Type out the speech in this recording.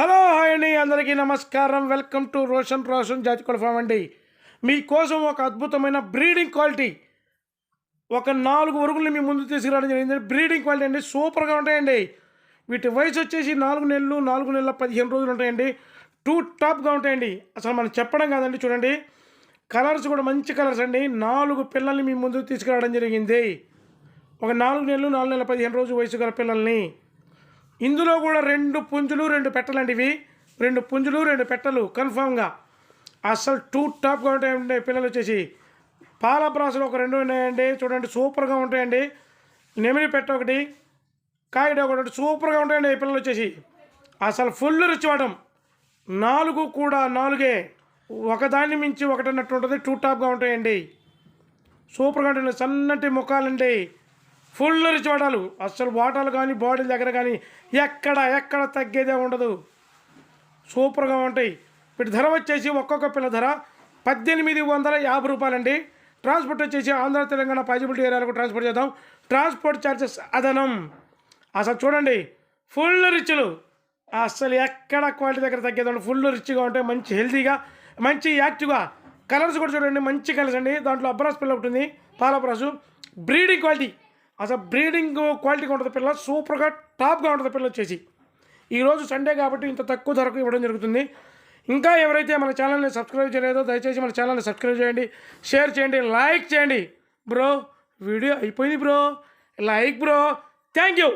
Hello hi అండి, అందరికీ నమస్కారం. వెల్కమ్ టు రోషన్ జాతికోళ్ళ ఫామ్ అండి. మీకోసం ఒక అద్భుతమైన బ్రీడింగ్ క్వాలిటీ ఒక 4 వరుగుల్ని మీ ముందు తీసుకురావడం జరిగింది. బ్రీడింగ్ క్వాలిటీ అండి, సూపర్గా ఉంటాయండి. వీటి వయసు వచ్చేసి 4 నెలలు 4 నెలల 15 రోజులు ఉంటాయండి. టాప్గా ఉంటాయండి. అసలు మనం చెప్పడం కాదండి, చూడండి కలర్స్ కూడా మంచి కలర్స్ అండి. 4 పిల్లల్ని మీ ముందుకు తీసుకురావడం జరిగింది. ఒక 4 నెలలు 4 నెలల 15 రోజులు వయసు గల పిల్లల్ని. ఇందులో కూడా 2 పుంజులు 2 పెట్టలండి. ఇవి 2 పుంజులు 2 పెట్టలు కన్ఫామ్గా అసలు టాప్గా ఉంటాయండి. పిల్లలు వచ్చేసి పాల ప్రాసలు ఒక 2 ఉన్నాయండి. చూడండి సూపర్గా ఉంటాయండి. నెమిలి పెట్ట ఒకటి, కాయడ ఒకటి సూపర్గా ఉంటాయండి. పిల్లలు వచ్చేసి అసలు ఫుల్ రుచివాటం. 4 కూడా 4 ఒకదాన్ని మించి ఒకటన్నట్టు ఉంటుంది. టాప్గా ఉంటాయండి. సూపర్గా ఉంటుంది. సన్నటి ముఖాలండి, ఫుల్ రిచ్ వాటాలు. అసలు వాటాలు కానీ బాడీ దగ్గర కానీ ఎక్కడ తగ్గేదే ఉండదు. సూపర్గా ఉంటాయి. వీటి ధర వచ్చేసి ఒక్కొక్క పిల్ల ధర 1850 రూపాయలండి. ట్రాన్స్పోర్ట్ వచ్చేసి ఆంధ్ర తెలంగాణ పాజిబిలిటీ ఏరియాలకు ట్రాన్స్పోర్ట్ చేద్దాం. ట్రాన్స్పోర్ట్ ఛార్జెస్ అదనం. అసలు చూడండి ఫుల్ రిచ్లు. అసలు ఎక్కడ క్వాలిటీ దగ్గర తగ్గేదండి. ఫుల్ రిచ్గా ఉంటాయి, మంచి హెల్తీగా, మంచి యాక్టివ్గా. కలర్స్ కూడా చూడండి మంచి కలర్స్ అండి. దాంట్లో అబ్రాస్ పిల్ల ఉంటుంది, పాలబ్రాసు. బ్రీడింగ్ క్వాలిటీ, అసలు బ్రీడింగ్ క్వాలిటీగా ఉంటుంది పిల్ల. సూపర్గా టాప్గా ఉంటుంది పిల్ల వచ్చేసి. ఈరోజు సండే కాబట్టి ఇంత తక్కువ ధరకు ఇవ్వడం జరుగుతుంది. ఇంకా ఎవరైతే మన ఛానల్ని సబ్స్క్రైబ్ చేయలేదో దయచేసి మన ఛానల్ని సబ్స్క్రైబ్ చేయండి, షేర్ చేయండి, లైక్ చేయండి. బ్రో వీడియో అయిపోయింది bro, like bro. Thank you.